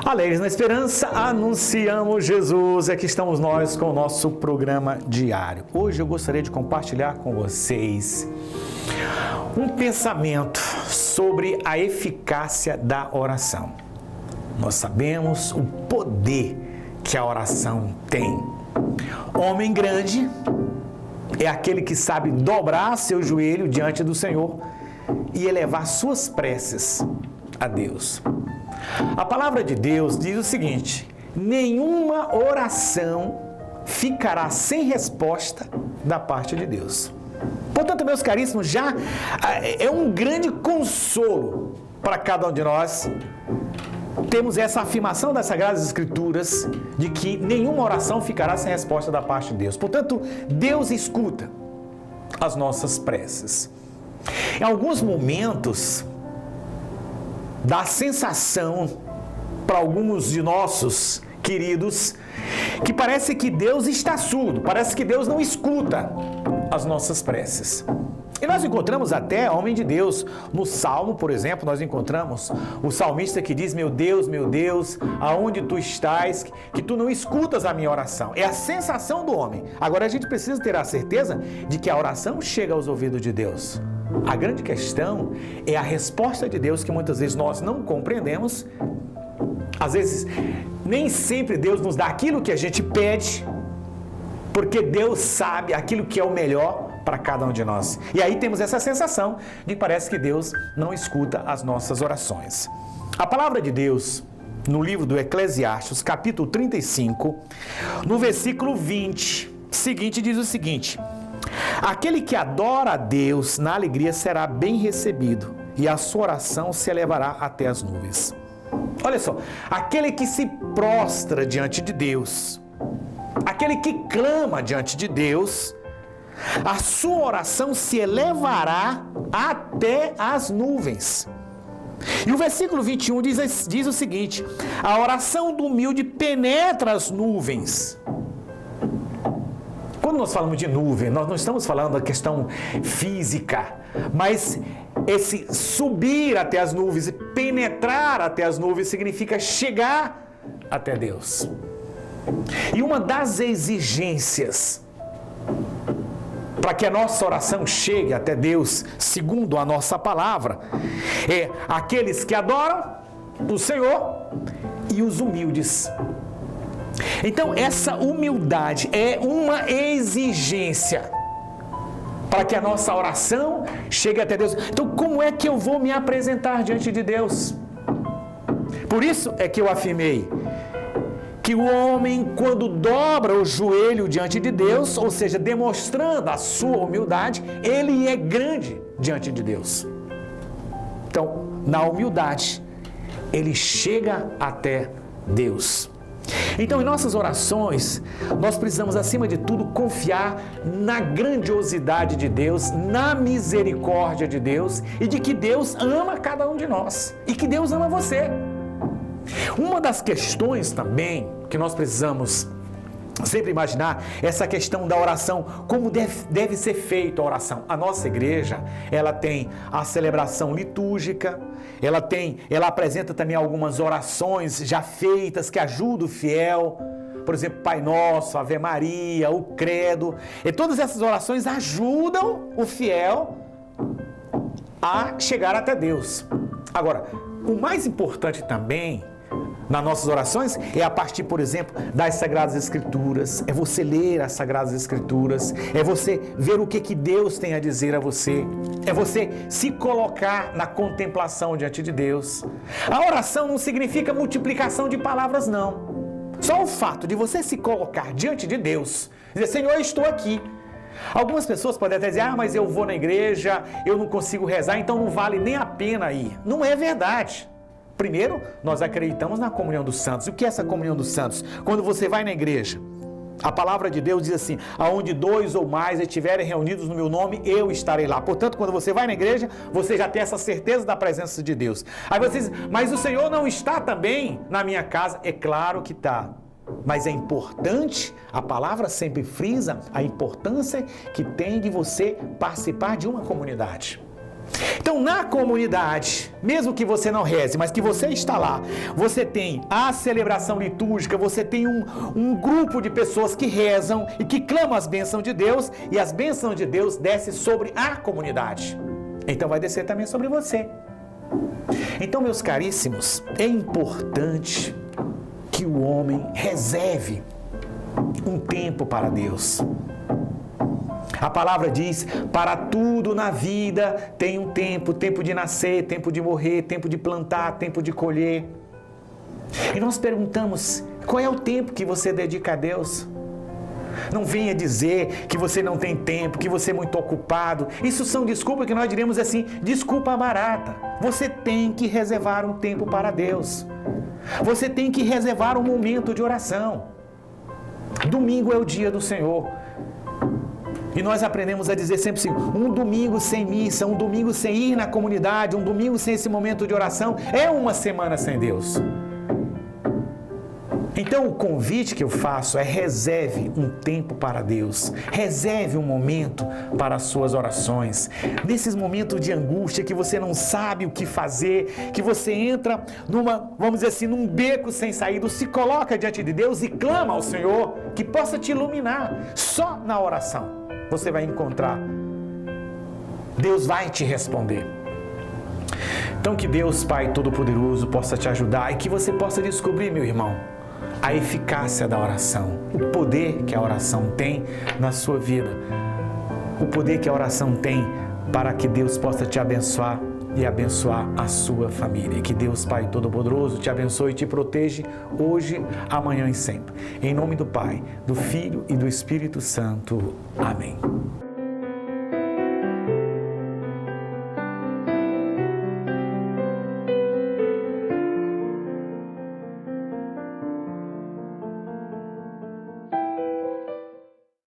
Alegres na esperança, anunciamos Jesus. Aqui estamos nós com o nosso programa diário. Hoje eu gostaria de compartilhar com vocês um pensamento sobre a eficácia da oração. Nós sabemos o poder que a oração tem. Homem grande é aquele que sabe dobrar seu joelho diante do Senhor e elevar suas preces a Deus. A palavra de Deus diz o seguinte: nenhuma oração ficará sem resposta da parte de Deus. Portanto, meus caríssimos, já é um grande consolo para cada um de nós temos essa afirmação das Sagradas Escrituras de que nenhuma oração ficará sem resposta da parte de Deus. Portanto, Deus escuta as nossas preces. Em alguns momentos, dá a sensação para alguns de nossos queridos que parece que Deus está surdo, parece que Deus não escuta as nossas preces. E nós encontramos até homem de Deus, no Salmo, por exemplo, nós encontramos o salmista que diz: meu Deus, aonde tu estás, que tu não escutas a minha oração. É a sensação do homem. Agora a gente precisa ter a certeza de que a oração chega aos ouvidos de Deus. A grande questão é a resposta de Deus, que muitas vezes nós não compreendemos. Às vezes, nem sempre Deus nos dá aquilo que a gente pede, porque Deus sabe aquilo que é o melhor para cada um de nós. E aí temos essa sensação de que parece que Deus não escuta as nossas orações. A palavra de Deus, no livro do Eclesiastes, capítulo 35, no versículo 20, seguinte, diz o seguinte: aquele que adora a Deus na alegria será bem recebido, e a sua oração se elevará até as nuvens. Olha só, aquele que se prostra diante de Deus, aquele que clama diante de Deus, a sua oração se elevará até as nuvens. E o versículo 21 diz o seguinte: a oração do humilde penetra as nuvens. Quando nós falamos de nuvem, nós não estamos falando da questão física, mas esse subir até as nuvens e penetrar até as nuvens significa chegar até Deus. E uma das exigências para que a nossa oração chegue até Deus, segundo a nossa palavra, é aqueles que adoram o Senhor e os humildes. Então, essa humildade é uma exigência para que a nossa oração chegue até Deus. Então, como é que eu vou me apresentar diante de Deus? Por isso é que eu afirmei que o homem, quando dobra o joelho diante de Deus, ou seja, demonstrando a sua humildade, ele é grande diante de Deus. Então, na humildade, ele chega até Deus. Então, em nossas orações, nós precisamos, acima de tudo, confiar na grandiosidade de Deus, na misericórdia de Deus e de que Deus ama cada um de nós e que Deus ama você. Uma das questões também que nós precisamos sempre imaginar é essa questão da oração, como deve ser feita a oração. A nossa igreja, ela tem a celebração litúrgica, ela apresenta também algumas orações já feitas que ajudam o fiel, por exemplo, Pai Nosso, Ave Maria, o Credo, e todas essas orações ajudam o fiel a chegar até Deus. Agora, o mais importante também nas nossas orações é a partir, por exemplo, das Sagradas Escrituras, é você ler as Sagradas Escrituras, é você ver o que Deus tem a dizer a você, é você se colocar na contemplação diante de Deus. A oração não significa multiplicação de palavras, não. Só o fato de você se colocar diante de Deus, dizer: Senhor, eu estou aqui. Algumas pessoas podem até dizer: mas eu vou na igreja, eu não consigo rezar, então não vale nem a pena ir. Não é verdade. Primeiro, nós acreditamos na comunhão dos santos. E o que é essa comunhão dos santos? Quando você vai na igreja, a palavra de Deus diz assim: aonde 2 ou mais estiverem reunidos no meu nome, eu estarei lá. Portanto, quando você vai na igreja, você já tem essa certeza da presença de Deus. Aí você diz: mas o Senhor não está também na minha casa? É claro que está. Mas é importante, a palavra sempre frisa a importância que tem de você participar de uma comunidade. Então, na comunidade, mesmo que você não reze, mas que você está lá, você tem a celebração litúrgica, você tem um grupo de pessoas que rezam e que clamam as bênçãos de Deus, e as bênçãos de Deus descem sobre a comunidade. Então, vai descer também sobre você. Então, meus caríssimos, é importante que o homem reserve um tempo para Deus. A palavra diz, para tudo na vida tem um tempo, tempo de nascer, tempo de morrer, tempo de plantar, tempo de colher. E nós perguntamos, qual é o tempo que você dedica a Deus? Não venha dizer que você não tem tempo, que você é muito ocupado. Isso são desculpas que nós diremos assim, desculpa barata. Você tem que reservar um tempo para Deus. Você tem que reservar um momento de oração. Domingo é o dia do Senhor. E nós aprendemos a dizer sempre assim, um domingo sem missa, um domingo sem ir na comunidade, um domingo sem esse momento de oração, é uma semana sem Deus. Então o convite que eu faço é reserve um tempo para Deus, reserve um momento para as suas orações. Nesses momentos de angústia que você não sabe o que fazer, que você entra vamos dizer assim, num beco sem saída, se coloca diante de Deus e clama ao Senhor que possa te iluminar. Só na oração você vai encontrar. Deus vai te responder. Então que Deus, Pai Todo-Poderoso, possa te ajudar e que você possa descobrir, meu irmão, a eficácia da oração, o poder que a oração tem na sua vida, o poder que a oração tem para que Deus possa te abençoar e abençoar a sua família. E que Deus, Pai Todo-Poderoso, te abençoe e te proteja hoje, amanhã e sempre. Em nome do Pai, do Filho e do Espírito Santo. Amém.